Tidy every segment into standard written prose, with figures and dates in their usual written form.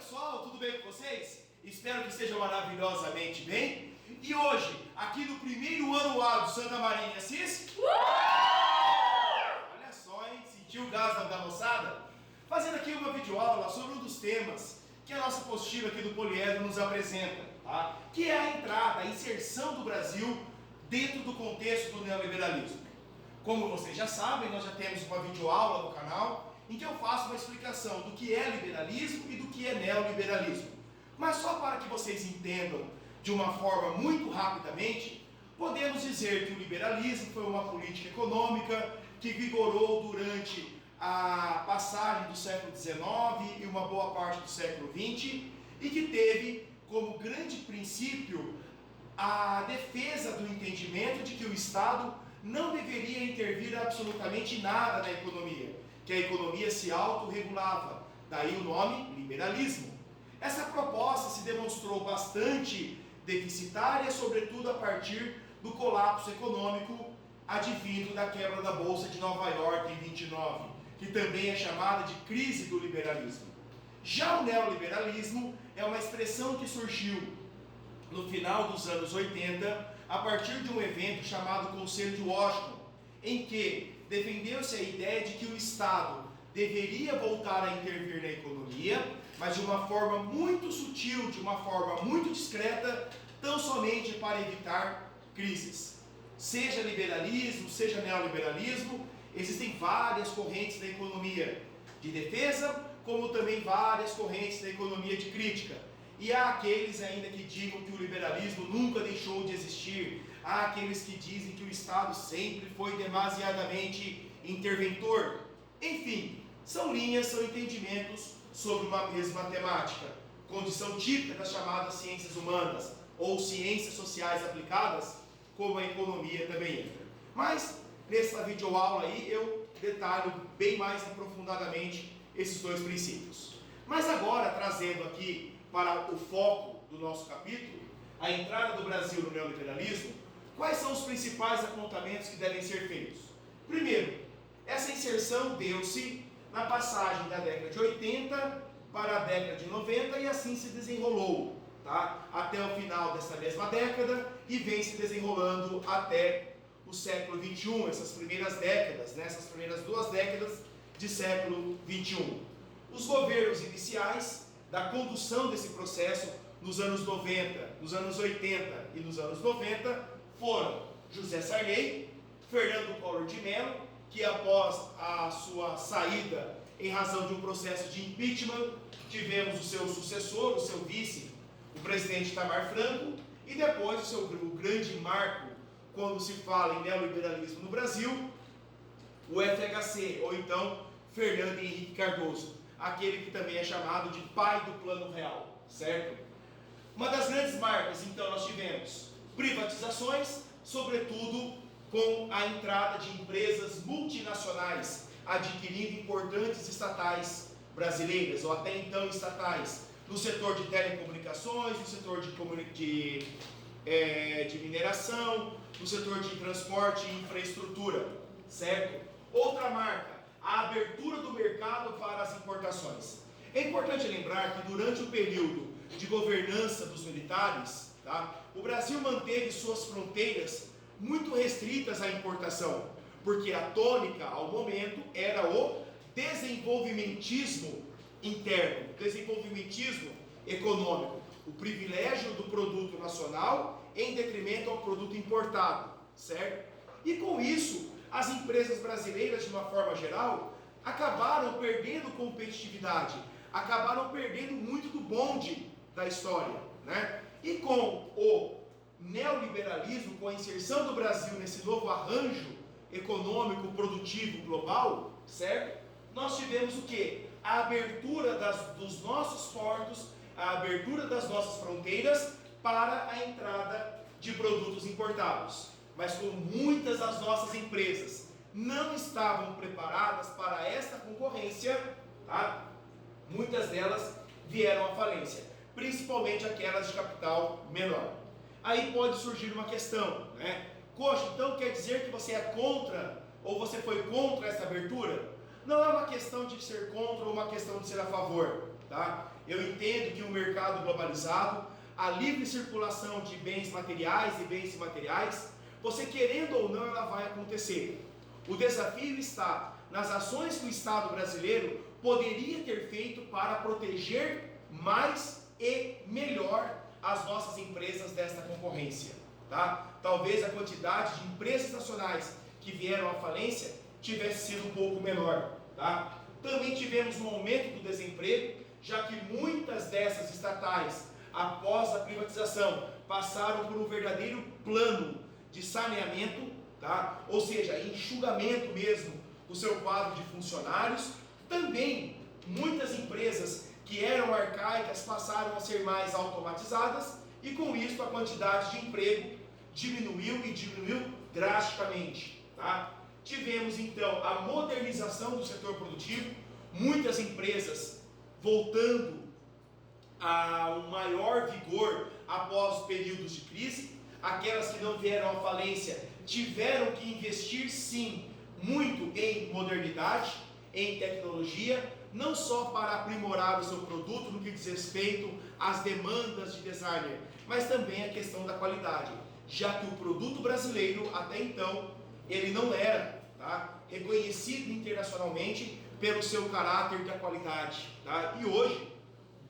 pessoal, tudo bem com vocês? Espero que estejam maravilhosamente bem. E hoje, aqui no primeiro anual do Santa Maria de Assis, olha só, hein? Sentiu o gás da moçada? Fazendo aqui uma videoaula sobre um dos temas que a nossa apostila aqui do Poliedro nos apresenta, tá? Que é a entrada, a inserção do Brasil dentro do contexto do neoliberalismo. Como vocês já sabem, nós já temos uma videoaula no canal em que eu faço uma explicação do que é liberalismo e do que é neoliberalismo. Mas só para que vocês entendam de uma forma muito rapidamente, podemos dizer que o liberalismo foi uma política econômica que vigorou durante a passagem do século XIX e uma boa parte do século XX e que teve como grande princípio a defesa do entendimento de que o Estado não deveria intervir absolutamente nada na economia, que a economia se autorregulava, daí o nome liberalismo. Essa proposta se demonstrou bastante deficitária, sobretudo a partir do colapso econômico advindo da quebra da Bolsa de Nova York em 29, que também é chamada de crise do liberalismo. Já o neoliberalismo é uma expressão que surgiu no final dos anos 80, a partir de um evento chamado Conselho de Washington, em que defendeu-se a ideia de que o Estado deveria voltar a intervir na economia, mas de uma forma muito sutil, de uma forma muito discreta, tão somente para evitar crises. Seja liberalismo, seja neoliberalismo, existem várias correntes da economia de defesa, como também várias correntes da economia de crítica. E há aqueles ainda que digam que o liberalismo nunca deixou de existir, há aqueles que dizem que o Estado sempre foi demasiadamente interventor. Enfim, são linhas, são entendimentos sobre uma mesma temática, condição típica das chamadas ciências humanas ou ciências sociais aplicadas, como a economia também entra. Mas, nessa videoaula aí, eu detalho bem mais aprofundadamente esses dois princípios. Mas agora, trazendo aqui para o foco do nosso capítulo, a entrada do Brasil no neoliberalismo, quais são os principais apontamentos que devem ser feitos? Primeiro, essa inserção deu-se na passagem da década de 80 para a década de 90 e assim se desenrolou, tá? Até o final dessa mesma década e vem se desenrolando até o século XXI, essas primeiras décadas, né? Essas primeiras 2 décadas de século XXI. Os governos iniciais da condução desse processo nos anos 90, nos anos 80 e nos anos 90 foram José Sarney, Fernando Collor de Mello, que após a sua saída em razão de um processo de impeachment, tivemos o seu sucessor, o seu vice, o presidente Itamar Franco, e depois o grande marco quando se fala em neoliberalismo no Brasil, o FHC, ou então Fernando Henrique Cardoso, aquele que também é chamado de pai do Plano Real, certo? Uma das grandes marcas, então, nós tivemos privatizações, sobretudo com a entrada de empresas multinacionais adquirindo importantes estatais brasileiras, ou até então estatais, no setor de telecomunicações, no setor de mineração, no setor de transporte e infraestrutura, certo? Outra marca, a abertura do mercado para as importações. É importante lembrar que durante o período de governança dos militares, tá, o Brasil manteve suas fronteiras muito restritas à importação, porque a tônica ao momento era o desenvolvimentismo interno, o desenvolvimentismo econômico, o privilégio do produto nacional em detrimento ao produto importado, certo? E com isso, as empresas brasileiras, de uma forma geral, acabaram perdendo competitividade, acabaram perdendo muito do bonde da história, né? E com o neoliberalismo, com a inserção do Brasil nesse novo arranjo econômico produtivo global, certo? Nós tivemos o quê? A abertura dos nossos portos, a abertura das nossas fronteiras para a entrada de produtos importados. Mas como muitas das nossas empresas não estavam preparadas para esta concorrência, tá? Muitas delas vieram à falência, principalmente aquelas de capital menor. Aí pode surgir uma questão, né? Coxa, então quer dizer que você é contra, ou você foi contra essa abertura? Não é uma questão de ser contra ou uma questão de ser a favor, tá? Eu entendo que o mercado globalizado, a livre circulação de bens materiais e bens imateriais, você querendo ou não, ela vai acontecer. O desafio está nas ações que o Estado brasileiro poderia ter feito para proteger mais e melhor as nossas empresas desta concorrência, tá? Talvez a quantidade de empresas nacionais que vieram à falência tivesse sido um pouco menor, tá? Também tivemos um aumento do desemprego, já que muitas dessas estatais, após a privatização, passaram por um verdadeiro plano de saneamento, tá? Ou seja, enxugamento mesmo do seu quadro de funcionários. Também muitas empresas que eram arcaicas passaram a ser mais automatizadas e com isso a quantidade de emprego diminuiu e diminuiu drasticamente, tá? Tivemos então a modernização do setor produtivo, muitas empresas voltando a um maior vigor após períodos de crise. Aquelas que não vieram à falência tiveram que investir sim muito em modernidade, em tecnologia, não só para aprimorar o seu produto no que diz respeito às demandas de designer, mas também a questão da qualidade, já que o produto brasileiro até então ele não era, tá, reconhecido internacionalmente pelo seu caráter de qualidade, tá? E hoje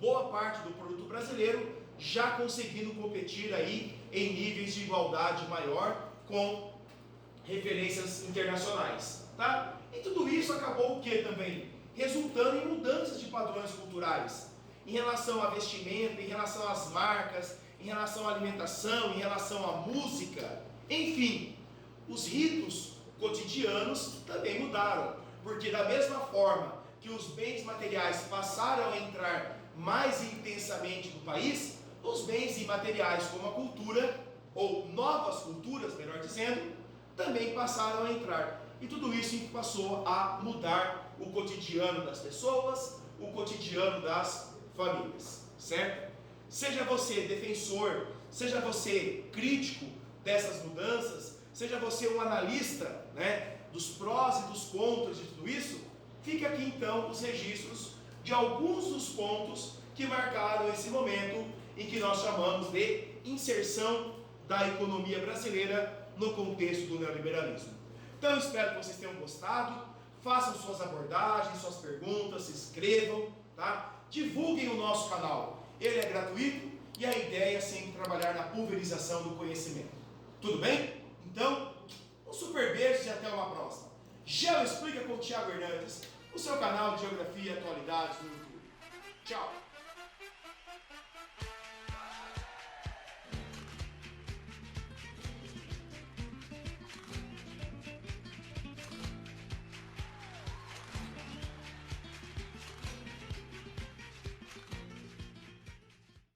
boa parte do produto brasileiro já conseguindo competir aí em níveis de igualdade maior com referências internacionais, tá? E tudo isso acabou o que também? Resultando em mudanças de padrões culturais, em relação a vestimenta, em relação às marcas, em relação à alimentação, em relação à música, enfim, os ritos cotidianos também mudaram, porque da mesma forma que os bens materiais passaram a entrar mais intensamente no país, os bens imateriais como a cultura, ou novas culturas, melhor dizendo, também passaram a entrar. E tudo isso passou a mudar o cotidiano das pessoas, o cotidiano das famílias, certo? Seja você defensor, seja você crítico dessas mudanças, seja você um analista, né, dos prós e dos contras de tudo isso, fica aqui então os registros de alguns dos pontos que marcaram esse momento em que nós chamamos de inserção da economia brasileira no contexto do neoliberalismo. Então eu espero que vocês tenham gostado, façam suas abordagens, suas perguntas, se inscrevam, tá? Divulguem o nosso canal, ele é gratuito e a ideia é sempre trabalhar na pulverização do conhecimento. Tudo bem? Então, um super beijo e até uma próxima. Geo Explica com o Thiago Hernandes, o seu canal de Geografia e Atualidades no YouTube. Tchau!